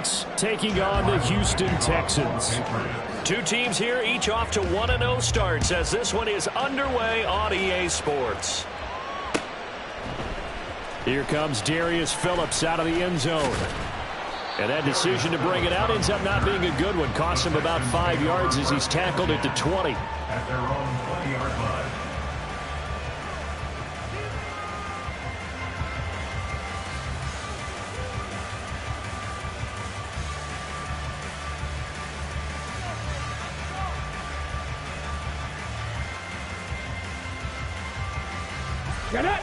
Patriots taking on the Houston Texans. Two teams here, each off to 1-0 starts as this one is underway on EA Sports. Here comes Darius Phillips out of the end zone. And that decision to bring it out ends up not being a good one. Costs him about 5 yards as he's tackled at the 20. At their own 20-yard line. Get it!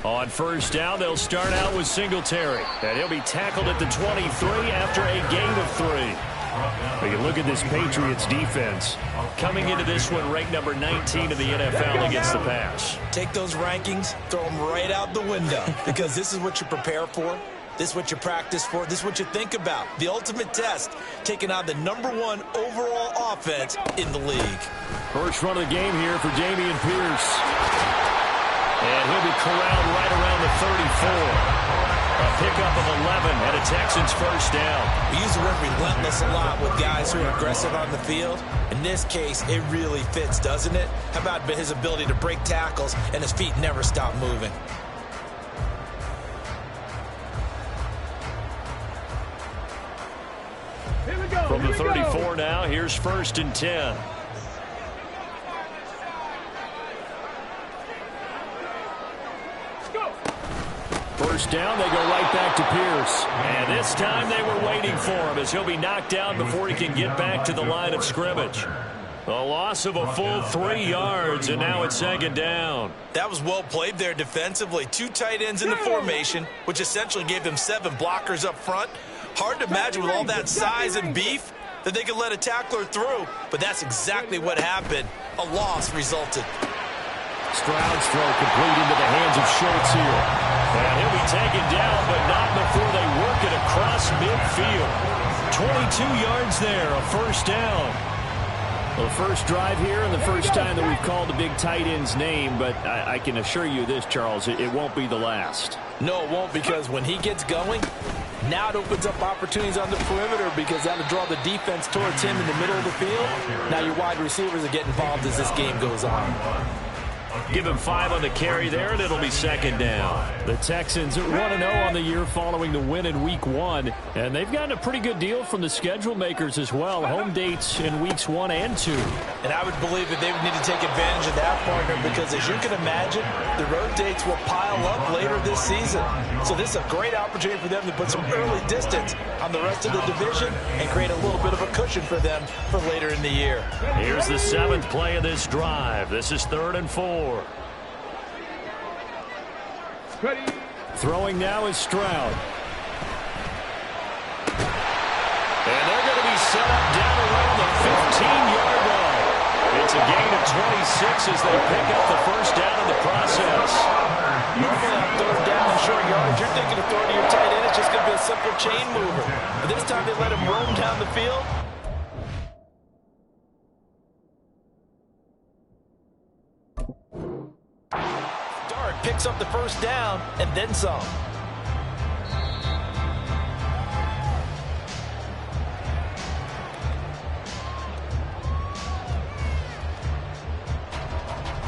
On first down, they'll start out with Singletary. And he'll be tackled at the 23 after a gain of 3. You look at this Patriots defense. Coming into this one, ranked number 19 in the NFL against the pass. Take those rankings, throw them right out the window. Because this is what you prepare for. This is what you practice for. This is what you think about. The ultimate test, taking on the #1 overall offense in the league. First run of the game here for Dameon Pierce. And he'll be corralled right around the 34. A pickup of 11 and a Texans first down. We use the word relentless a lot with guys who are aggressive on the field. In this case, it really fits, doesn't it? How about his ability to break tackles and his feet never stop moving? From the 34 now, here's first and 10. First down, they go right back to Pierce. And this time they were waiting for him as he'll be knocked down before he can get back to the line of scrimmage. A loss of a full 3 yards, and now it's second down. That was well played there defensively. 2 tight ends in the formation, which essentially gave them 7 blockers up front. Hard to imagine with all that size and beef that they could let a tackler through, but that's exactly what happened. A loss resulted. Stroud's throw complete into the hands of Schultz here. And he'll be taken down, but not before they work it across midfield. 22 yards there, a first down. Well, the first drive here and the first time that we've called the big tight end's name, but I can assure you this, Charles, it won't be the last. No, it won't, because when he gets going, now it opens up opportunities on the perimeter because that'll draw the defense towards him in the middle of the field. Now your wide receivers will get involved as this game goes on. Give him 5 on the carry there, and it'll be second down. The Texans are 1-0 on the year following the win in Week 1, and they've gotten a pretty good deal from the schedule makers as well. Home dates in Weeks 1 and 2. And I would believe that they would need to take advantage of that, partner, because as you can imagine, the road dates will pile up later this season. So this is a great opportunity for them to put some early distance on the rest of the division and create a little bit of a cushion for them for later in the year. Here's the 7th play of this drive. This is 3rd and 4. Ready. Throwing now is Stroud. And they're going to be set up down around the 15-yard line. It's a gain of 26 as they pick up the first down in the process. Normally on 3rd down and short yards, you're thinking of throwing to your tight end. It's just going to be a simple chain mover. But this time they let him roam down the field. Picks up the first down and then some.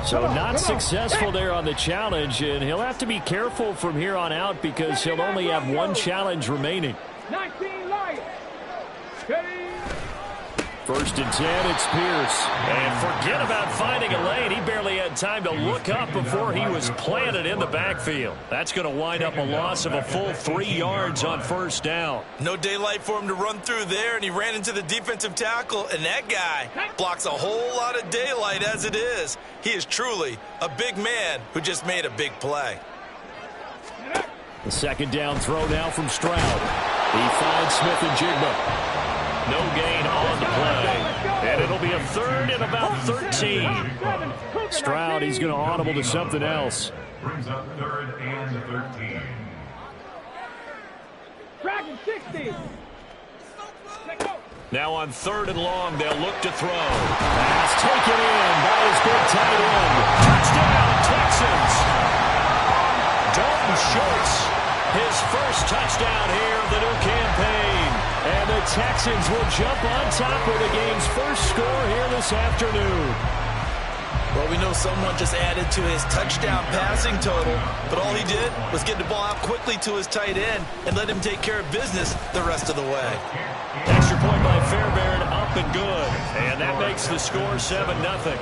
So not successful there on the challenge, and he'll have to be careful from here on out because he'll only have 1 challenge remaining. 19 Lions. Ready. First and 10, it's Pierce. And forget about finding a lane. He barely had time to look up before he was planted in the backfield. That's going to wind up a loss of a full 3 yards on first down. No daylight for him to run through there, and he ran into the defensive tackle, and that guy blocks a whole lot of daylight as it is. He is truly a big man who just made a big play. The second down throw now from Stroud. He finds Smith and Jigba. No gain on the play. And it'll be a 3rd and about 13. Stroud, he's going to audible to something else. Brings up 3rd and 13. Dragon 60. Now on 3rd and long, they'll look to throw. Pass taken in. Texans will jump on top with the game's first score here this afternoon. Well, we know someone just added to his touchdown passing total, but all he did was get the ball out quickly to his tight end and let him take care of business the rest of the way. Extra point by Fairbairn, up and good. And that makes the score 7-0.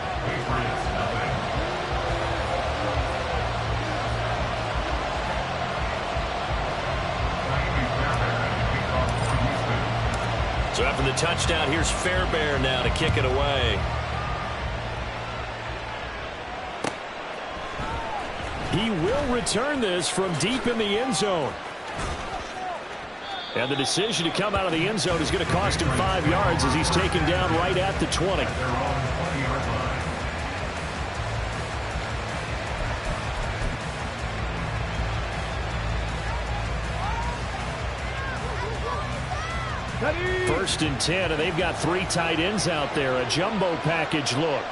So after the touchdown, here's Fairbairn now to kick it away. He will return this from deep in the end zone. And the decision to come out of the end zone is going to cost him 5 yards as he's taken down right at the 20. First and 10, and they've got 3 tight ends out there. A jumbo package look.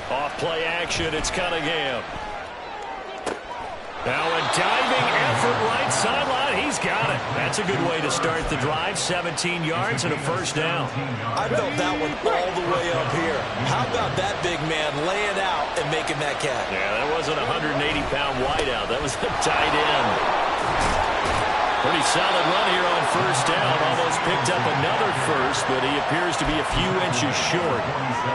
Off play action, it's Cunningham. Now a diving effort right sideline. He's got it. That's a good way to start the drive. 17 yards and a first down. I felt that one all the way up here. How about that big man laying out and making that catch? Yeah, that wasn't a 180-pound wideout. That was the tight end. Pretty solid run here on first down. Almost picked up another first, but he appears to be a few inches short.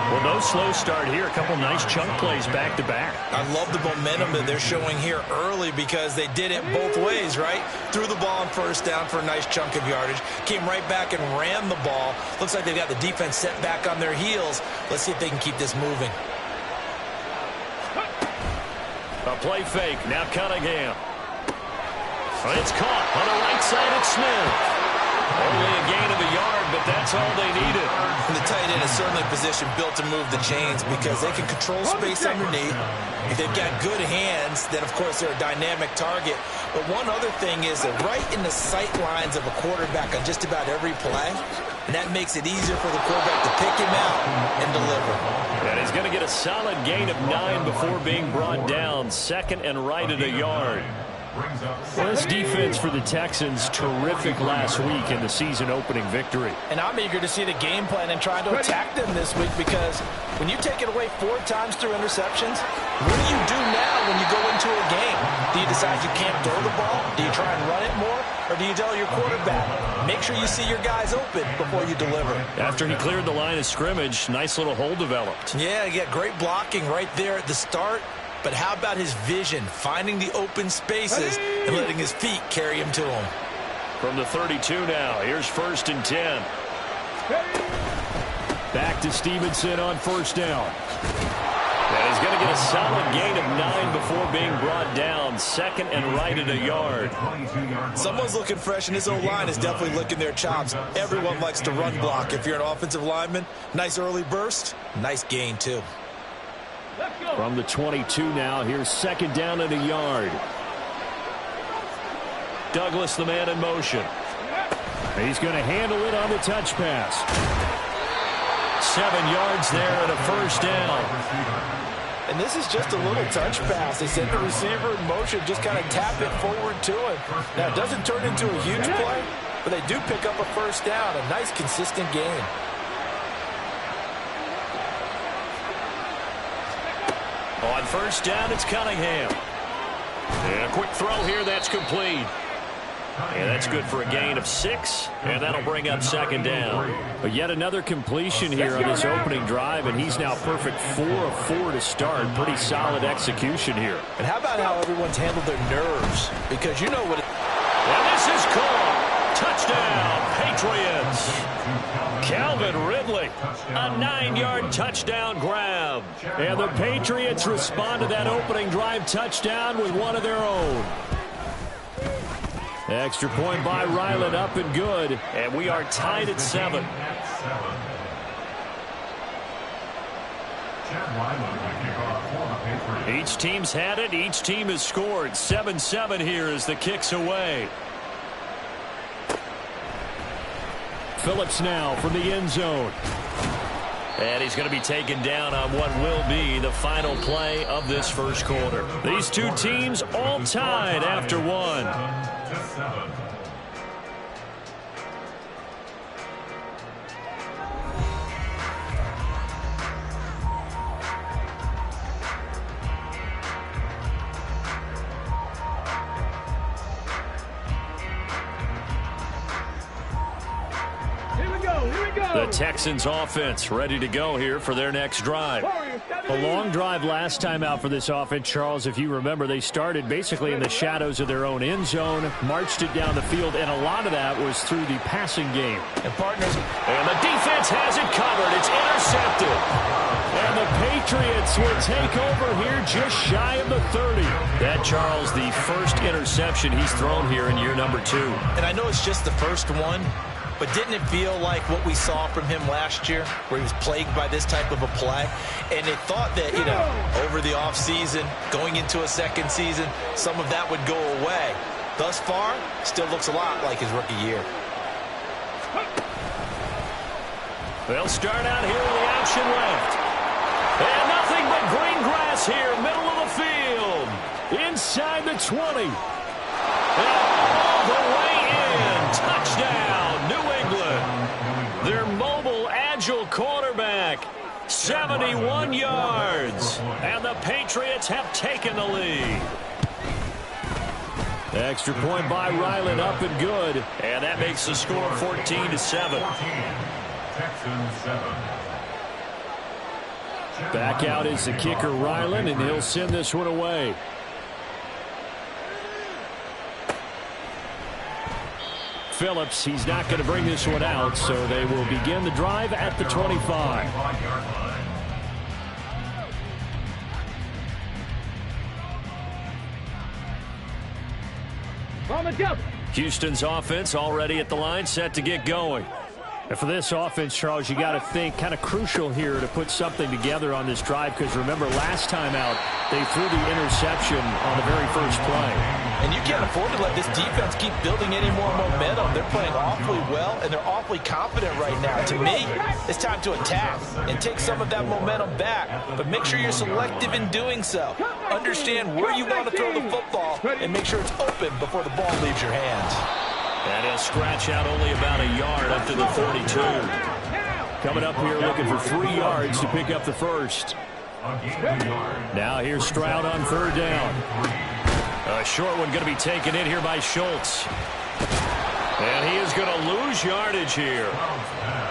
Well, no slow start here. A couple nice chunk plays back-to-back. I love the momentum that they're showing here early because they did it both ways, right? Threw the ball on first down for a nice chunk of yardage. Came right back and ran the ball. Looks like they've got the defense set back on their heels. Let's see if they can keep this moving. A play fake. Now Cunningham. It's caught on the right side at Smith. Only a gain of a yard, but that's all they needed. And the tight end is certainly a position built to move the chains because they can control space underneath. If they've got good hands, then, of course, they're a dynamic target. But one other thing is that right in the sight lines of a quarterback on just about every play, and that makes it easier for the quarterback to pick him out and deliver. And he's going to get a solid gain of 9 before being brought down. Second and right at a yard. Well, this defense for the Texans, terrific last week in the season-opening victory. And I'm eager to see the game plan and trying to attack them this week because when you take it away 4 times through interceptions, what do you do now when you go into a game? Do you decide you can't throw the ball? Do you try and run it more? Or do you tell your quarterback, make sure you see your guys open before you deliver? After he cleared the line of scrimmage, nice little hole developed. Yeah, great blocking right there at the start. But how about his vision, finding the open spaces and letting his feet carry him to him? From the 32 now, here's first and 10. Back to Stevenson on first down. And he's going to get a solid gain of 9 before being brought down. Second and right at a yard. Someone's looking fresh, and his O-line is definitely licking their chops. Everyone likes to run block. If you're an offensive lineman, nice early burst, nice gain too. From the 22 now, here's second down and a yard. Douglas, the man in motion. He's going to handle it on the touch pass. 7 yards there and a first down. And this is just a little touch pass. They send the receiver in motion, just kind of tap it forward to him. Now, it doesn't turn into a huge play, but they do pick up a first down. A nice, consistent gain. On first down, it's Cunningham. And a quick throw here, that's complete. And that's good for a gain of 6, and that'll bring up second down. But yet another completion here on this opening drive, and he's now perfect 4 of 4 to start. Pretty solid execution here. And how about how everyone's handled their nerves? Because you know what it... And this is called. Touchdown, Patriots. Calvin Ridley, a 9-yard touchdown grab. And the Patriots respond to that opening drive touchdown with one of their own. Extra point by Ryland, up and good. And we are tied at 7. Each team's had it. Each team has scored. 7-7 here as the kick's away. Phillips now from the end zone. And he's going to be taken down on what will be the final play of this first quarter. These two teams all tied after 1. The Texans offense ready to go here for their next drive. A long drive last time out for this offense, Charles. If you remember, they started basically in the shadows of their own end zone, marched it down the field, and a lot of that was through the passing game. And partners, and the defense has it covered. It's intercepted. And the Patriots will take over here just shy of the 30. That, Charles, the first interception he's thrown here in year number 2. and I know it's just the first one, but didn't it feel like what we saw from him last year, where he was plagued by this type of a play? And they thought that, over the offseason, going into a second season, some of that would go away. Thus far, still looks a lot like his rookie year. They'll start out here with the option left. And nothing but green grass here, middle of the field. Inside the 20. And all the way in. Touchdown, New England. Their mobile, agile quarterback, 71 yards. And the Patriots have taken the lead. Extra point by Ryland, up and good. And that makes the score 14-7. Texans 7. Back out is the kicker, Ryland, and he'll send this one away. Phillips, he's not going to bring this one out, so they will begin the drive at the 25. On the jump. Houston's offense already at the line, set to get going. And for this offense, Charles, you got to think kind of crucial here to put something together on this drive, because remember, last time out, they threw the interception on the very first play. And you can't afford to let this defense keep building any more momentum. They're playing awfully well, and they're awfully confident right now. To me, it's time to attack and take some of that momentum back, but make sure you're selective in doing so. Understand where you want to throw the football and make sure it's open before the ball leaves your hands. And he'll scratch out only about a yard up to the 42. Coming up here looking for 3 yards to pick up the first. Now here's Stroud on third down. A short one going to be taken in here by Schultz. And he is going to lose yardage here.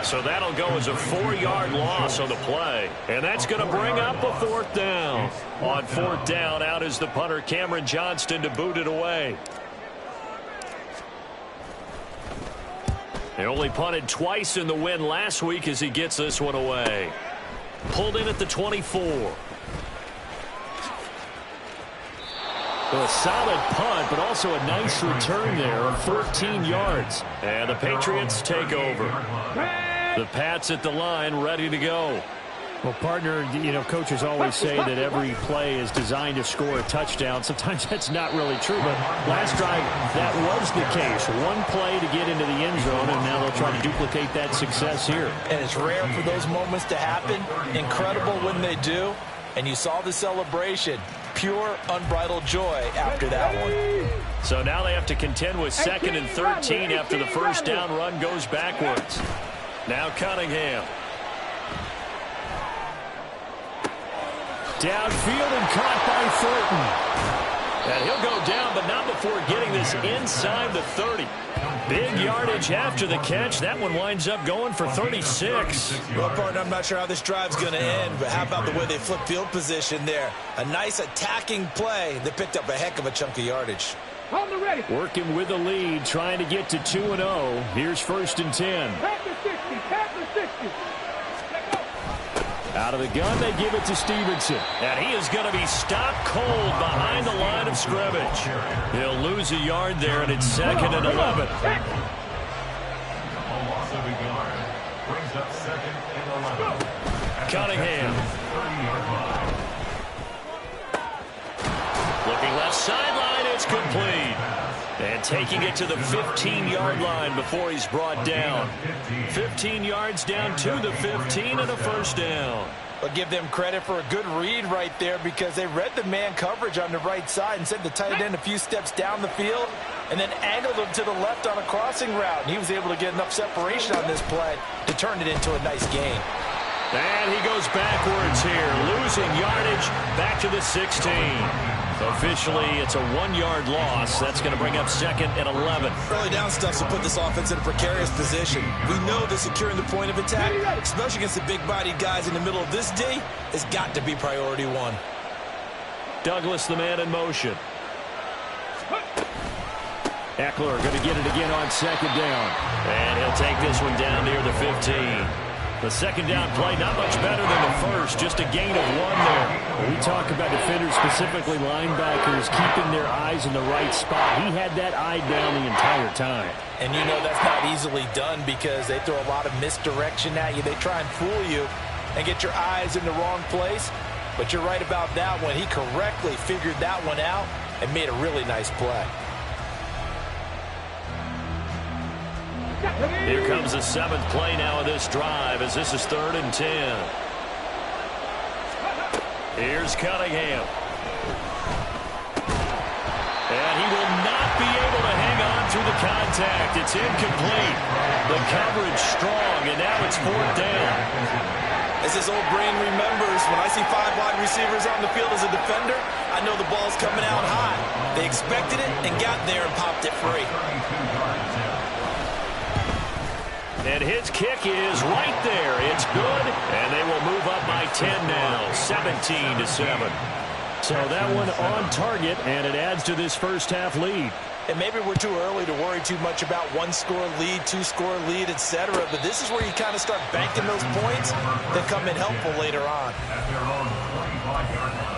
So that'll go as a 4-yard loss on the play. And that's going to bring up a 4th down. On 4th down, out is the punter, Cameron Johnston, to boot it away. He only punted twice in the win last week as he gets this one away. Pulled in at the 24. A solid punt, but also a nice return there of 14 yards. And the Patriots take over. The Pats at the line, ready to go. Well, partner, coaches always say that every play is designed to score a touchdown. Sometimes that's not really true, but last drive, that was the case. One play to get into the end zone, and now they'll try to duplicate that success here. And it's rare for those moments to happen. Incredible when they do. And you saw the celebration. Pure, unbridled joy after that one. So now they have to contend with 2nd and 13 after the first down run goes backwards. Now Cunningham. Downfield and caught by Thornton. And he'll go down, but not before getting this inside the 30. Big yardage after the catch. That one winds up going for 36. Well, partner, I'm not sure how this drive's going to end, but how about the way they flip field position there? A nice attacking play that picked up a heck of a chunk of yardage. On the ready. Working with the lead, trying to get to 2-0. Here's 1st and 10. Pack the 60. Pack the 60. Out of the gun, they give it to Stevenson. And he is going to be stopped cold behind the line of scrimmage. He'll lose a yard there, and it's 2nd and 11. A loss of a yard brings up 2nd and 11. Cunningham. 30-yard line. Looking left sideline, it's complete. And taking it to the 15-yard line before he's brought down. 15 yards down to the 15 and a first down. But give them credit for a good read right there, because they read the man coverage on the right side and sent the tight end a few steps down the field and then angled him to the left on a crossing route. And he was able to get enough separation on this play to turn it into a nice gain. And he goes backwards here, losing yardage back to the 16. Officially, it's a 1-yard loss. That's going to bring up 2nd and 11. Early down stuff to put this offense in a precarious position. We know that securing the point of attack, especially against the big-bodied guys in the middle of this D, has got to be priority 1. Douglas, the man in motion. Eckler going to get it again on 2nd down. And he'll take this one down near the 15. The 2nd down play, not much better than the first, just a gain of 1 there. When we talk about defenders, specifically linebackers, keeping their eyes in the right spot. He had that eye down the entire time. And you know that's not easily done because they throw a lot of misdirection at you. They try and fool you and get your eyes in the wrong place. But you're right about that one. He correctly figured that one out and made a really nice play. Here comes the 7th play now of this drive as this is 3rd and 10. Here's Cunningham. And he will not be able to hang on through the contact. It's incomplete. The coverage strong, and now it's 4th down. As his old brain remembers, when I see 5 wide receivers on the field as a defender, I know the ball's coming out high. They expected it and got there and popped it free. And his kick is right there. It's good, and they will move up by 10 now, 17-7. So that one on target, and it adds to this first half lead. And maybe we're too early to worry too much about 1-score lead, 2-score lead, etc. But this is where you kind of start banking those points that come in helpful later on. At their own 25-yard line.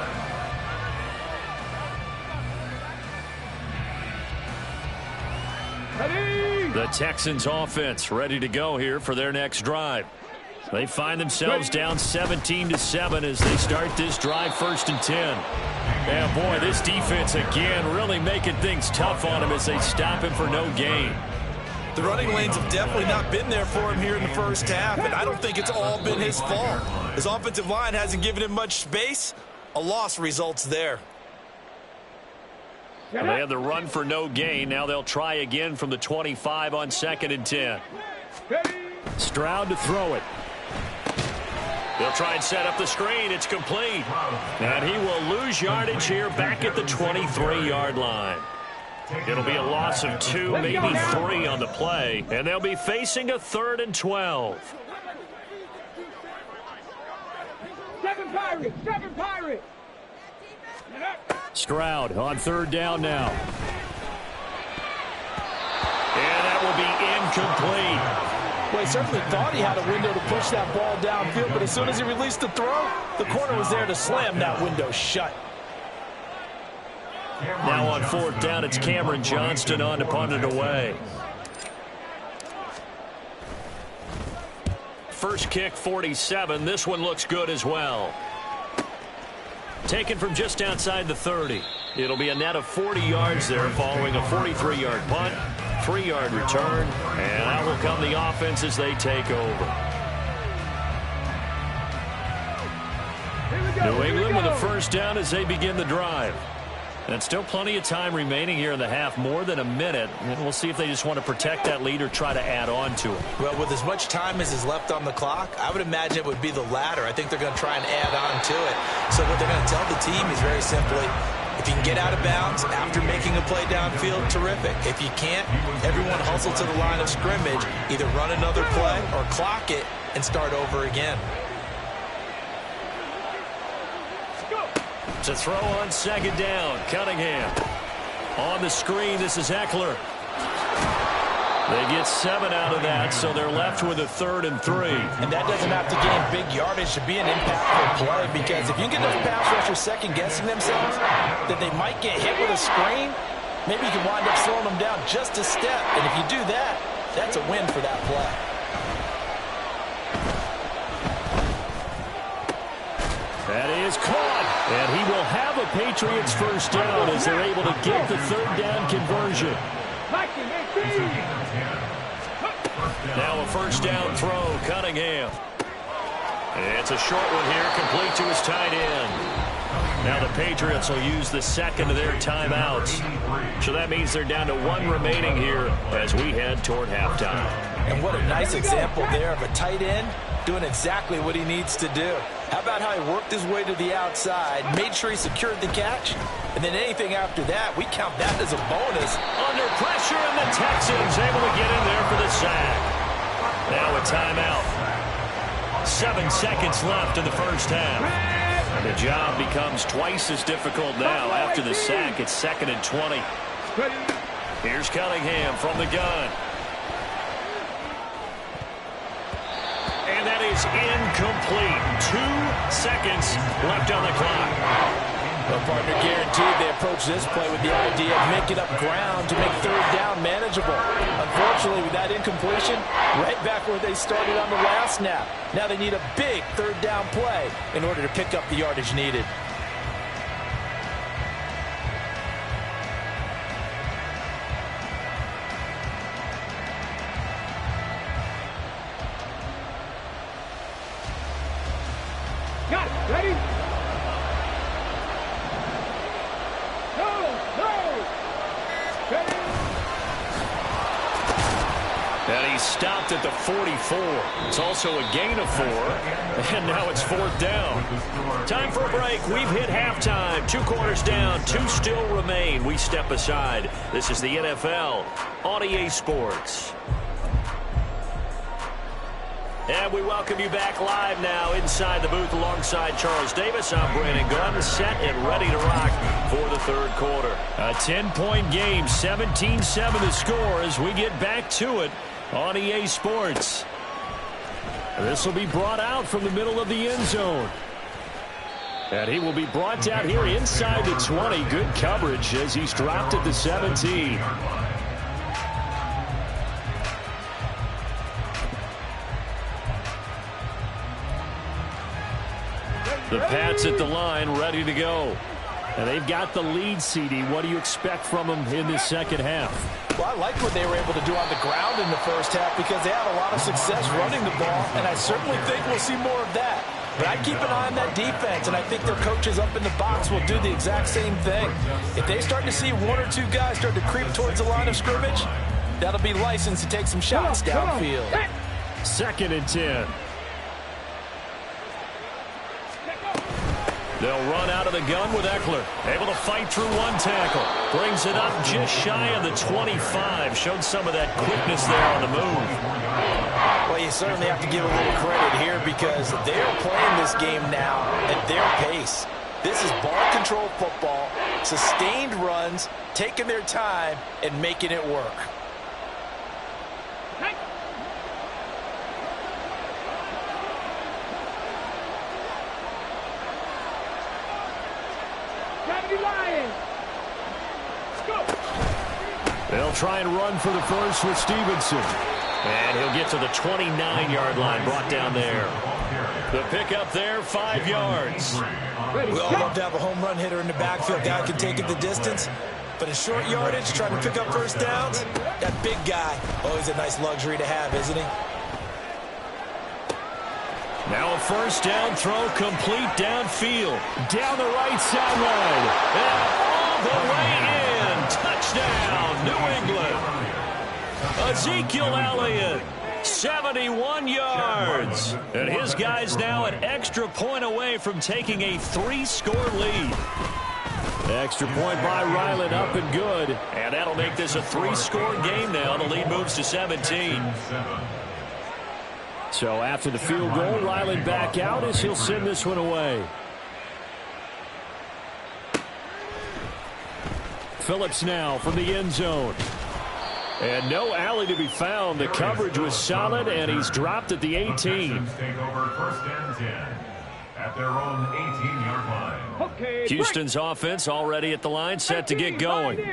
The Texans offense ready to go here for their next drive. They find themselves down 17-7 as they start this drive 1st and 10. And boy, this defense again really making things tough on him as they stop him for no gain. The running lanes have definitely not been there for him here in the first half, and I don't think it's all been his fault. His offensive line hasn't given him much space. A loss results there. They had the run for no gain. Now they'll try again from the 25 on 2nd and 10. Stroud to throw it. They'll try and set up the screen. It's complete. And he will lose yardage here back at the 23-yard line. It'll be a loss of 2, maybe 3 on the play. And they'll be facing a 3rd and 12. 7 Pirates! 7 Pirates! Stroud on 3rd down now. And that will be incomplete. Well, he certainly thought he had a window to push that ball downfield, but as soon as he released the throw, the corner was there to slam that window shut. Now on 4th down, it's Cameron Johnston on to punt it away. First kick, 47. This one looks good as well. Taken from just outside the 30. It'll be a net of 40 yards there following a 43-yard punt, 3-yard return, and out will come the offense as they take over. New England with a first down as they begin the drive. And still plenty of time remaining here in the half, more than a minute. And we'll see if they just want to protect that lead or try to add on to it. Well, with as much time as is left on the clock, I would imagine it would be the latter. I think they're going to try and add on to it. So what they're going to tell the team is very simply, if you can get out of bounds after making a play downfield, terrific. If you can't, everyone hustle to the line of scrimmage, either run another play or clock it and start over again. To throw on 2nd down, Cunningham. On the screen, this is Eckler. They get 7 out of that, so they're left with a 3rd and 3. And that doesn't have to gain big yardage to be an impactful play, because if you get those pass rushers second-guessing themselves that they might get hit with a screen, maybe you can wind up slowing them down just a step. And if you do that, that's a win for that play. That is caught, and he will have a Patriots first down as they're able to get the 3rd down conversion. Now a first down throw, Cunningham. It's a short one here, complete to his tight end. Now the Patriots will use the 2nd of their timeouts. So that means they're down to 1 remaining here as we head toward halftime. And what a nice example there of a tight end doing exactly what he needs to do. How about how he worked his way to the outside, made sure he secured the catch, and then anything after that, we count that as a bonus. Under pressure, and the Texans able to get in there for the sack. Now a timeout. 7 seconds left in the first half. And the job becomes twice as difficult now. After the sack, it's 2nd and 20. Here's Cunningham from the gun. And that is incomplete. 2 seconds left on the clock. Well, partner, guaranteed they approach this play with the idea of making up ground to make third down manageable. Unfortunately, with that incompletion, right back where they started on the last snap. Now they need a big third down play in order to pick up the yardage needed. Got it. Ready? And he stopped at the 44. It's also a gain of 4. And now it's 4th down. Time for a break. We've hit halftime. 2 quarters down. 2 still remain. We step aside. This is the NFL on EA Sports. And we welcome you back live now inside the booth alongside Charles Davis. I'm Brandon Gunn, set and ready to rock for the third quarter. A 10-point game, 17-7 the score as we get back to it on EA Sports. This will be brought out from the middle of the end zone. And he will be brought down here inside the 20. Good coverage as he's dropped at the 17. The Pats at the line, ready to go. And they've got the lead, CD. What do you expect from them in this second half? Well, I like what they were able to do on the ground in the first half because they had a lot of success running the ball, and I certainly think we'll see more of that. But I keep an eye on that defense, and I think their coaches up in the box will do the exact same thing. If they start to see 1 or 2 guys start to creep towards the line of scrimmage, that'll be licensed to take some shots downfield. 2nd and 10. They'll run out of the gun with Eckler. Able to fight through 1 tackle. Brings it up just shy of the 25. Showed some of that quickness there on the move. Well, you certainly have to give a little credit here because they're playing this game now at their pace. This is ball control football, sustained runs, taking their time, and making it work. They'll try and run for the first with Stevenson. And he'll get to the 29-yard line, brought down there. The pickup there, 5 yards. We all love to have a home run hitter in the backfield. Guy can take it the distance. But in short yardage, trying to pick up first downs, that big guy, always a nice luxury to have, isn't he? Now a first down throw, complete downfield. Down the right sideline. And all the way in. Touchdown, New England. Ezekiel Elliott, 71 yards. And his guys now an extra point away from taking a 3-score lead. Extra point by Ryland, up and good. And that'll make this a 3-score game now. The lead moves to 17. So after the field goal, Ryland back out as he'll send this one away. Phillips now from the end zone. And no alley to be found. The coverage was solid, and he's dropped at the 18. Take over 1st and 10 at their own 18-yard line. Okay, Houston's offense already at the line, set to get going.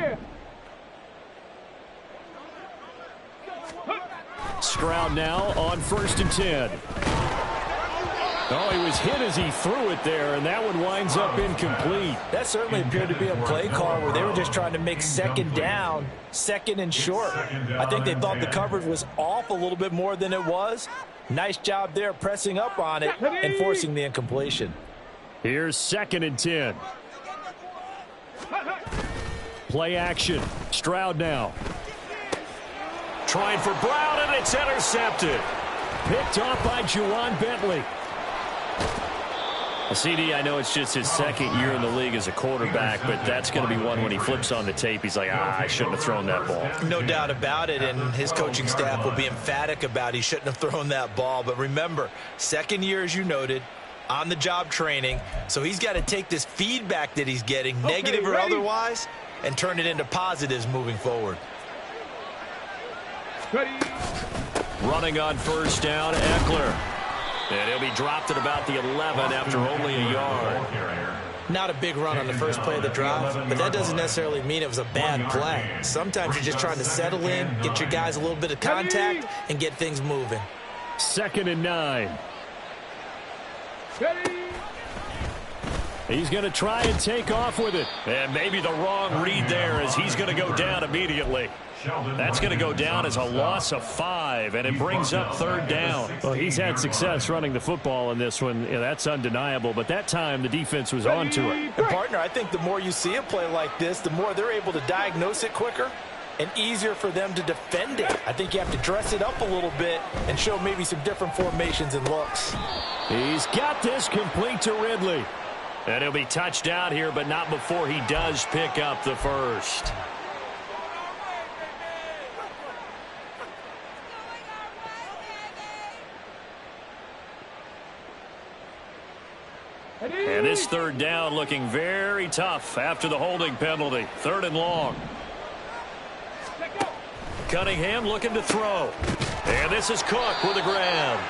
Stroud now on 1st and 10. Oh, he was hit as he threw it there, and that one winds up incomplete. That certainly appeared to be a play call where they were just trying to make 2nd down, 2nd and short. I think they thought the coverage was off a little bit more than it was. Nice job there pressing up on it and forcing the incompletion. Here's 2nd and 10. Play action. Stroud now. trying for Brown, and it's intercepted. Picked off by Juwan Bentley. CD, I know it's just his second year in the league as a quarterback, but that's going to be one when he flips on the tape, he's like, I shouldn't have thrown that ball. No doubt about it, and his coaching staff will be emphatic about he shouldn't have thrown that ball. But remember, second year, as you noted, on-the-job training, so he's got to take this feedback that he's getting, negative or otherwise, and turn it into positives moving forward. Running on first down, Eckler. And he'll be dropped at about the 11 after only a yard. Not a big run on the first play of the drive, but that doesn't necessarily mean it was a bad play. Sometimes you're just trying to settle in, get your guys a little bit of contact, and get things moving. 2nd and 9. He's going to try and take off with it. And maybe the wrong read there as he's going to go down immediately. That's going to go down as a loss of 5, and it brings up 3rd down. Well, he's had success running the football in this one. Yeah, that's undeniable, but that time the defense was on to it. And partner, I think the more you see a play like this, the more they're able to diagnose it quicker and easier for them to defend it. I think you have to dress it up a little bit and show maybe some different formations and looks. He's got this complete to Ridley. And he'll be touched down here, but not before he does pick up the first. And this 3rd down looking very tough after the holding penalty. 3rd and long. Cunningham looking to throw. And this is Cook with a grab.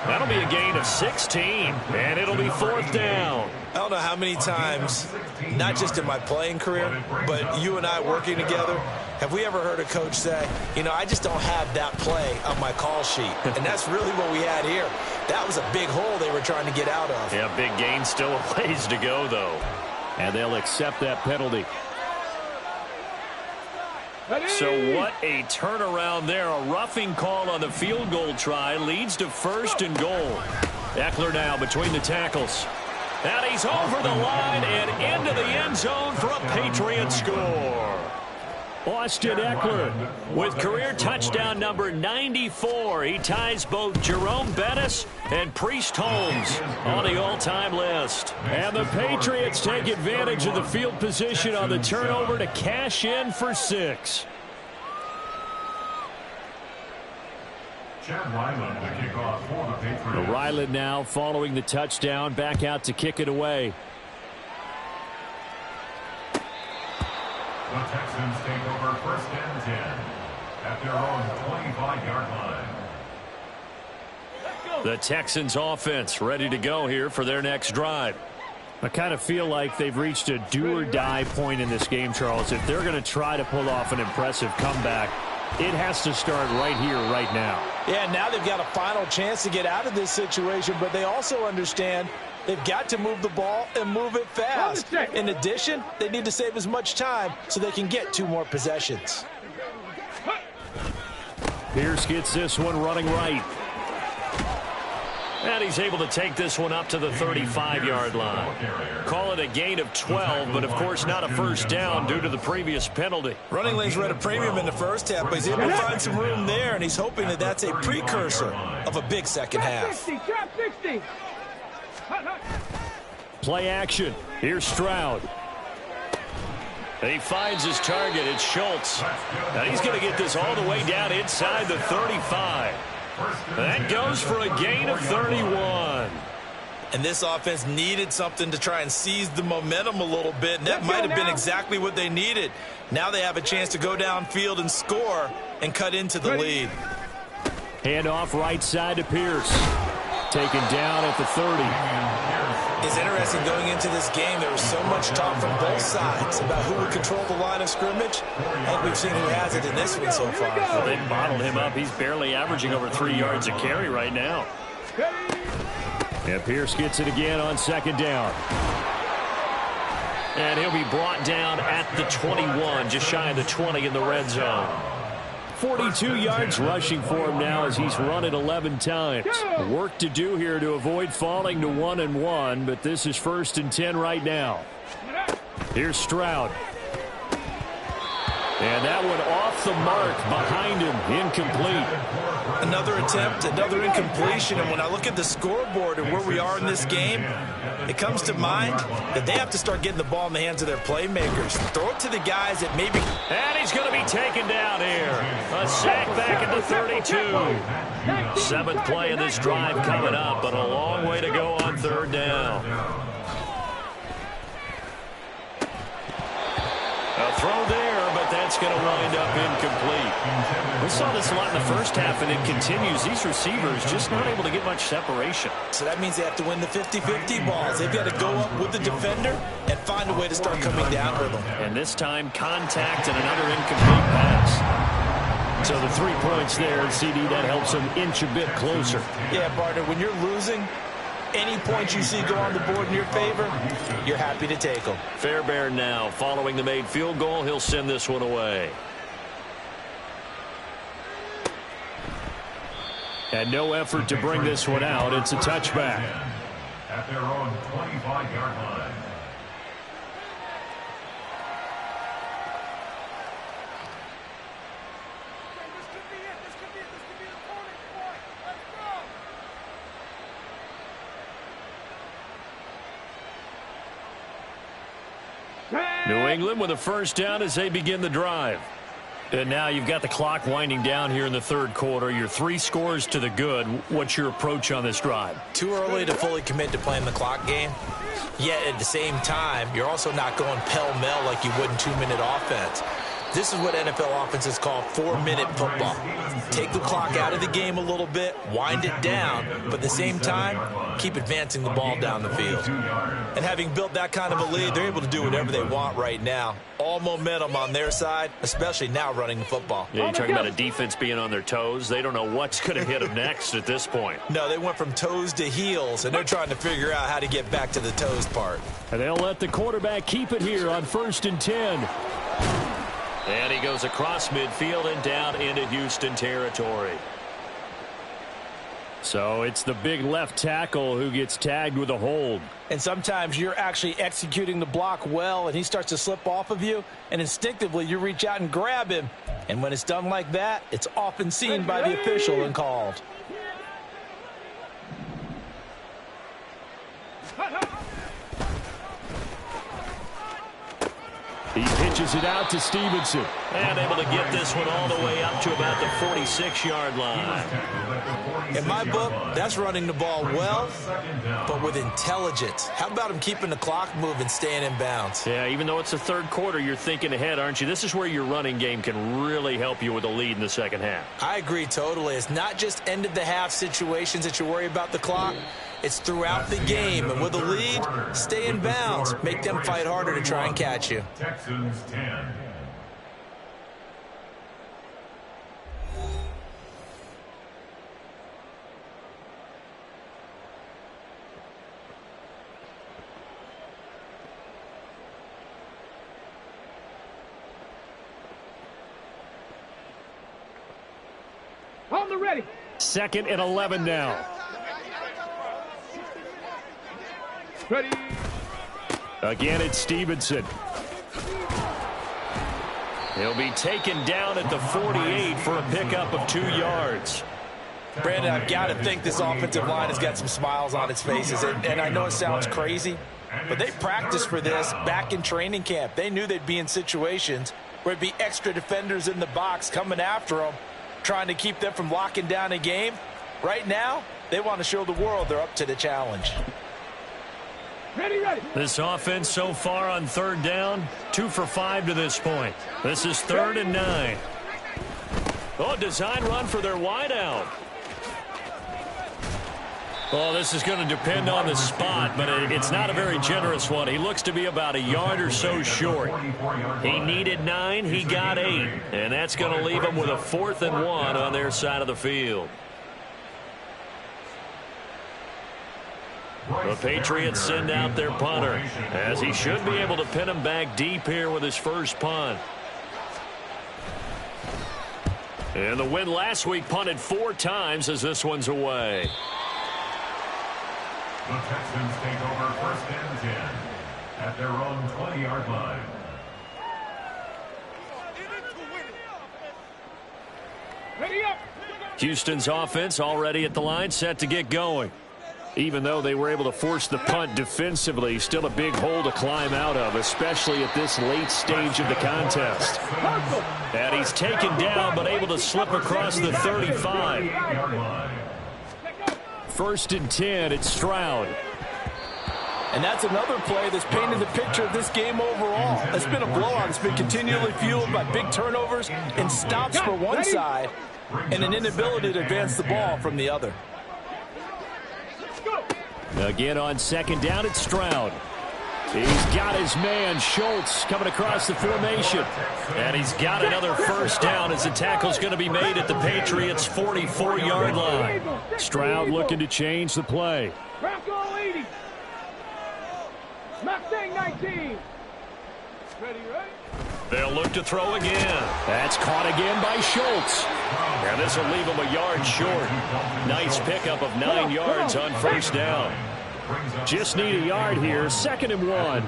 That'll be a gain of 16, and it'll be 4th down. I don't know how many times, not just in my playing career, but you and I working together, have we ever heard a coach say, you know, I just don't have that play on my call sheet. And that's really what we had here. That was a big hole they were trying to get out of. Yeah, big gain, still a ways to go, though. And they'll accept that penalty. So what a turnaround there. A roughing call on the field goal try leads to 1st and goal. Eckler now between the tackles. And he's over the line and into the end zone for a Patriot score. Austin Eckler with career touchdown number 94. He ties both Jerome Bettis and Priest Holmes on the all-time list. And the Patriots take advantage of the field position on the turnover to cash in for 6. Chad Ryland to kick off for the Patriots. Ryland now following the touchdown, back out to kick it away. The Texans take over 1st and 10 at their own 25-yard line. The Texans offense ready to go here for their next drive. I kind of feel like they've reached a do-or-die point in this game, Charles. If they're going to try to pull off an impressive comeback, it has to start right here, right now. Yeah, now they've got a final chance to get out of this situation, but they also understand they've got to move the ball and move it fast. In addition, they need to save as much time so they can get 2 more possessions. Pierce gets this one running right. And he's able to take this one up to the 35-yard line. Call it a gain of 12, but of course not a 1st down due to the previous penalty. Running lanes were at a premium in the first half, but he's able to find some room there, and he's hoping that that's a precursor of a big second half. Play action. Here's Stroud. And he finds his target. It's Schultz. And he's going to get this all the way down inside the 35. That goes for a gain of 31. And this offense needed something to try and seize the momentum a little bit, and that might have been exactly what they needed. Now they have a chance to go downfield and score and cut into the lead. Handoff right side to Pierce. Taken down at the 30. It's interesting going into this game. There was so much talk from both sides about who would control the line of scrimmage. And we've seen who has it in this one so far. Well, they bottled him up. He's barely averaging over 3 yards a carry right now. And Pierce gets it again on 2nd down. And he'll be brought down at the 21, just shy of the 20 in the red zone. 42 yards rushing for him now as he's run it 11 times. Work to do here to avoid falling to 1-1, but this is 1st and 10 right now. Here's Stroud. And that one off the mark behind him, incomplete. Another attempt, another incompletion, and when I look at the scoreboard and where we are in this game, it comes to mind that they have to start getting the ball in the hands of their playmakers. Throw it to the guys that maybe... And he's going to be taken down here. A sack back at the 32. Seventh play of this drive coming up, but a long way to go on third down. A throw there, but that's going to wind up incomplete. We saw this a lot in the first half, and it continues. These receivers just not able to get much separation. So that means they have to win the 50-50 balls. They've got to go up with the defender and find a way to start coming down with them. And this time, contact and another incomplete pass. So the 3 points there, and CD, that helps them inch a bit closer. Yeah, partner, when you're losing, any points you see go on the board in your favor, you're happy to take them. Fairbairn now, following the made field goal, he'll send this one away. And no effort to bring this one out. It's a touchback. At their own 25-yard line. New England with a first down as they begin the drive. And now you've got the clock winding down here in the third quarter. Your 3 scores to the good. What's your approach on this drive? Too early to fully commit to playing the clock game. Yet at the same time, you're also not going pell-mell like you would in 2-minute offense. This is what NFL offenses call 4-minute football. Take the clock out of the game a little bit, wind it down, but at the same time, keep advancing the ball down the field. And having built that kind of a lead, they're able to do whatever they want right now. All momentum on their side, especially now running the football. Yeah, you're talking about a defense being on their toes. They don't know what's going to hit them next at this point. No, they went from toes to heels, and they're trying to figure out how to get back to the toes part. And they'll let the quarterback keep it here on 1st and 10. And he goes across midfield and down into Houston territory. So it's the big left tackle who gets tagged with a hold. And sometimes you're actually executing the block well, and he starts to slip off of you, and instinctively you reach out and grab him. And when it's done like that, it's often seen by the official and called. He pitches it out to Stevenson. And able to get this one all the way up to about the 46-yard line. In my book, that's running the ball well, but with intelligence. How about him keeping the clock moving, staying in bounds? Yeah, even though it's the third quarter, you're thinking ahead, aren't you? This is where your running game can really help you with a lead in the second half. I agree totally. It's not just end-of-the-half situations that you worry about the clock. It's throughout the game. And with a lead, stay in bounds. Make them fight harder to try and catch you. Texans 10. On the ready. 2nd and 11 now. Ready. Again, it's Stevenson. He'll be taken down at the 48 for a pickup of 2 yards. Brandon, I've got to think this offensive line has got some smiles on its faces. And I know it sounds crazy, but they practiced for this back in training camp. They knew they'd be in situations where it'd be extra defenders in the box coming after them, trying to keep them from locking down a game. Right now, they want to show the world they're up to the challenge. Ready, ready. This offense so far on third down, 2 for 5 to this point. This is 3rd and 9. Oh, design run for their wideout. Oh, this is going to depend on the spot, but it's not a very generous one. He looks to be about a yard or so short. He needed 9, he got 8, and that's going to leave him with a 4th and 1 on their side of the field. The Patriots send out their punter, as he should be able to pin him back deep here with his first punt. And the win last week punted 4 times as this one's away. The Texans take over 1st and 10 at their own 20-yard line. Ready up. Houston's offense already at the line, set to get going. Even though they were able to force the punt defensively, still a big hole to climb out of, especially at this late stage of the contest. And he's taken down, but able to slip across the 35. 1st and 10, it's Stroud. And that's another play that's painted the picture of this game overall. It's been a blowout. It's been continually fueled by big turnovers and stops for one side and an inability to advance the ball from the other. Again on 2nd down, it's Stroud. He's got his man, Schultz, coming across the formation. And he's got another 1st down as the tackle's going to be made at the Patriots' 44-yard line. Stroud looking to change the play. Bronco 80. Mustang 19. Ready, right? They'll look to throw again. That's caught again by Schultz. And this will leave him a yard short. Nice pickup of 9 yards on 1st down. Just need a yard here. 2nd and 1.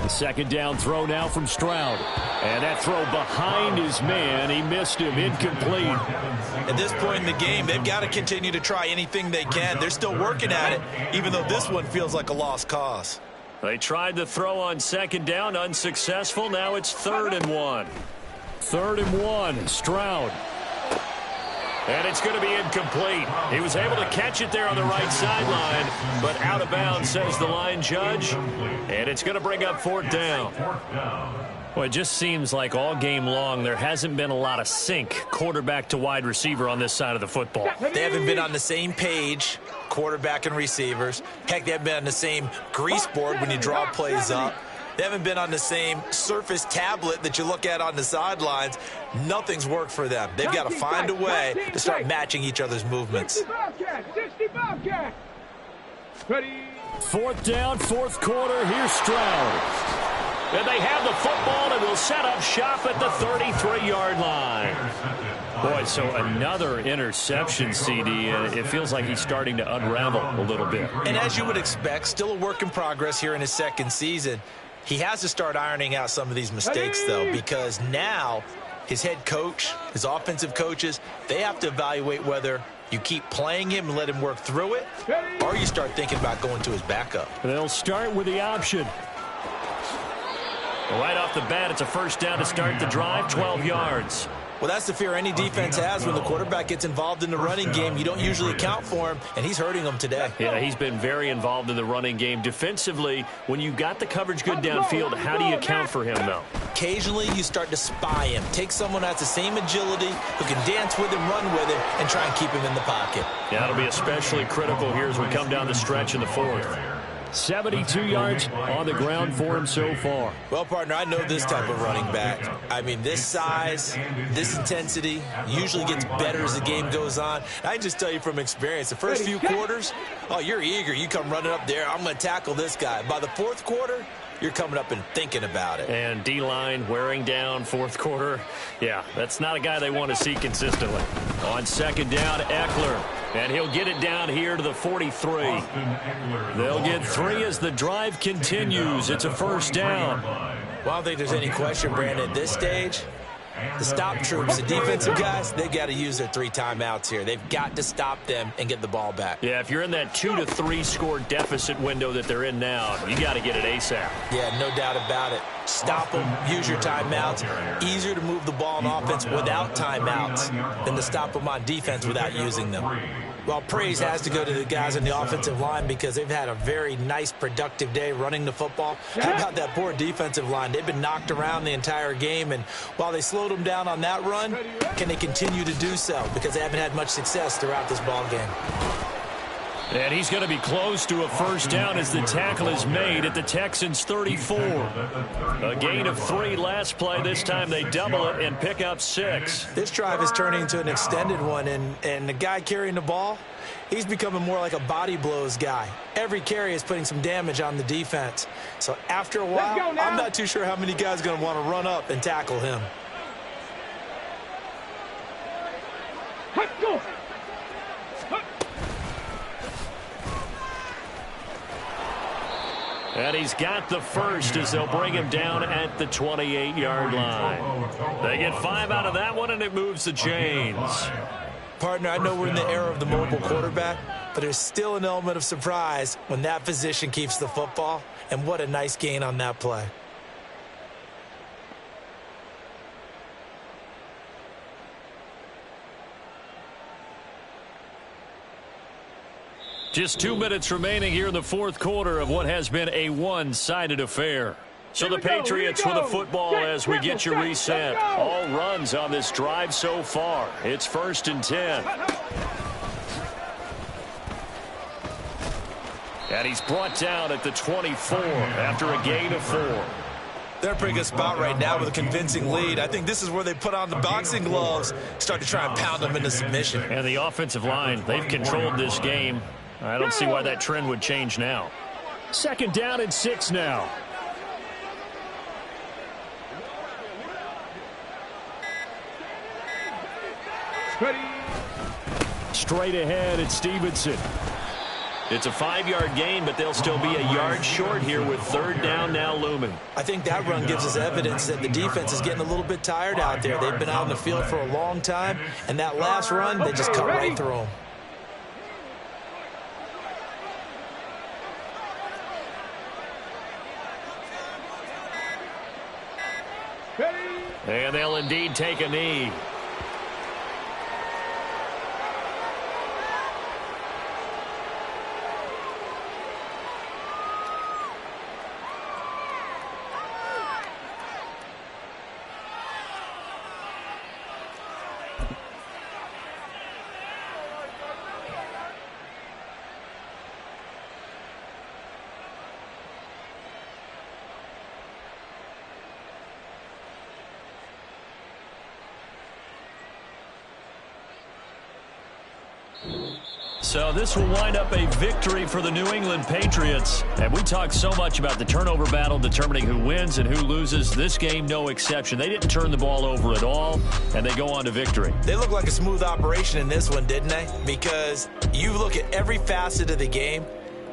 The 2nd down throw now from Stroud. And that throw behind his man. He missed him. Incomplete. At this point in the game, they've got to continue to try anything they can. They're still working at it, even though this one feels like a lost cause. They tried the throw on 2nd down, unsuccessful. Now it's 3rd and 1. 3rd and 1, Stroud. And it's going to be incomplete. He was able to catch it there on the right sideline, but out of bounds, says the line judge. And it's going to bring up 4th down. Well, it just seems like all game long there hasn't been a lot of sync quarterback to wide receiver on this side of the football. They haven't been on the same page, quarterback and receivers. Heck, they haven't been on the same grease board when you draw plays up. They haven't been on the same Surface tablet that you look at on the sidelines. Nothing's worked for them. They've got to find a way to start matching each other's movements. 60 Bobcat. Ready. 4th down, 4th quarter. Here's Stroud. And they have the football and will set up shop at the 33-yard line. Boy, so another interception, CD, and it feels like he's starting to unravel a little bit. And as you would expect, still a work in progress here in his 2nd season. He has to start ironing out some of these mistakes, though, because now his head coach, his offensive coaches, they have to evaluate whether you keep playing him and let him work through it, or you start thinking about going to his backup. They'll start with the option. Right off the bat, it's a 1st down to start the drive, 12 yards. Well, that's the fear any defense has when the quarterback gets involved in the running game. You don't usually account for him, and he's hurting them today. Yeah, he's been very involved in the running game. Defensively, when you got the coverage good downfield, how do you account for him, though? Occasionally, you start to spy him. Take someone who has the same agility, who can dance with him, run with him, and try and keep him in the pocket. Yeah, that'll be especially critical here as we come down the stretch in the 4th. 72 yards on the ground for him so far. Well, partner, I know this type of running back. I mean, this size, this intensity usually gets better as the game goes on. I can just tell you from experience, the first few quarters, oh, you're eager. You come running up there, I'm going to tackle this guy. By the 4th quarter, you're coming up and thinking about it. And D-line wearing down 4th quarter. Yeah, that's not a guy they want to see consistently. On 2nd down, Eckler. And he'll get it down here to the 43. They'll get 3 as the drive continues. It's a 1st down. Well, I don't think there's any question, Brandon, at this stage, the stop troops, the defensive guys, they've got to use their 3 timeouts here. They've got to stop them and get the ball back. Yeah, if you're in that 2 to 3 score deficit window that they're in now, you got to get it ASAP. Yeah, no doubt about it. Stop them, use your timeouts. Easier to move the ball on offense without timeouts than to stop them on defense without using them. Well, praise has to go to the guys on the offensive line because they've had a very nice, productive day running the football. How about that poor defensive line? They've been knocked around the entire game, and while they slowed them down on that run, can they continue to do so? Because they haven't had much success throughout this ball game. And he's going to be close to a 1st down as the tackle is made at the Texans' 34. A gain of 3 last play. This time they double it and pick up 6. This drive is turning into an extended one, and the guy carrying the ball, he's becoming more like a body blows guy. Every carry is putting some damage on the defense. So after a while, I'm not too sure how many guys are going to want to run up and tackle him. Let's go. And he's got the first as they'll bring him down at the 28-yard line. They get 5 out of that one, and it moves the chains. Partner, I know we're in the era of the mobile quarterback, but there's still an element of surprise when that position keeps the football, and what a nice gain on that play. Just 2 minutes remaining here in the fourth quarter of what has been a one-sided affair. So the Patriots with the football as we get you reset. All runs on this drive so far. It's 1st and 10. And he's brought down at the 24 after a gain of 4. They're in a pretty good spot right now with a convincing lead. I think this is where they put on the boxing gloves, start to try and pound them into submission. And the offensive line, they've controlled this game. I don't see why that trend would change now. 2nd down and 6 now. Straight ahead, it's Stevenson. It's a 5-yard gain, but they'll still be a yard short here with 3rd down now looming. I think that run gives us evidence that the defense is getting a little bit tired out there. They've been out on the field for a long time, and that last run, they just cut right through them. And they'll indeed take a knee. So this will wind up a victory for the New England Patriots. And we talk so much about the turnover battle determining who wins and who loses. This game, no exception. They didn't turn the ball over at all, and they go on to victory. They look like a smooth operation in this one, didn't they? Because you look at every facet of the game,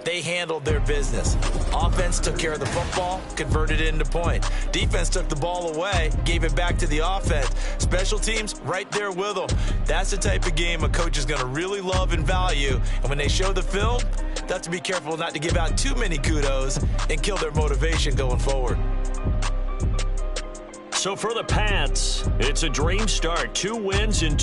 they handled their business. Offense took care of the football, converted it into point. Defense took the ball away, gave it back to the offense. Special teams, right there with them. That's the type of game a coach is going to really love and value. And when they show the film, they have to be careful not to give out too many kudos and kill their motivation going forward. So for the Pats, it's a dream start. 2 wins in 2.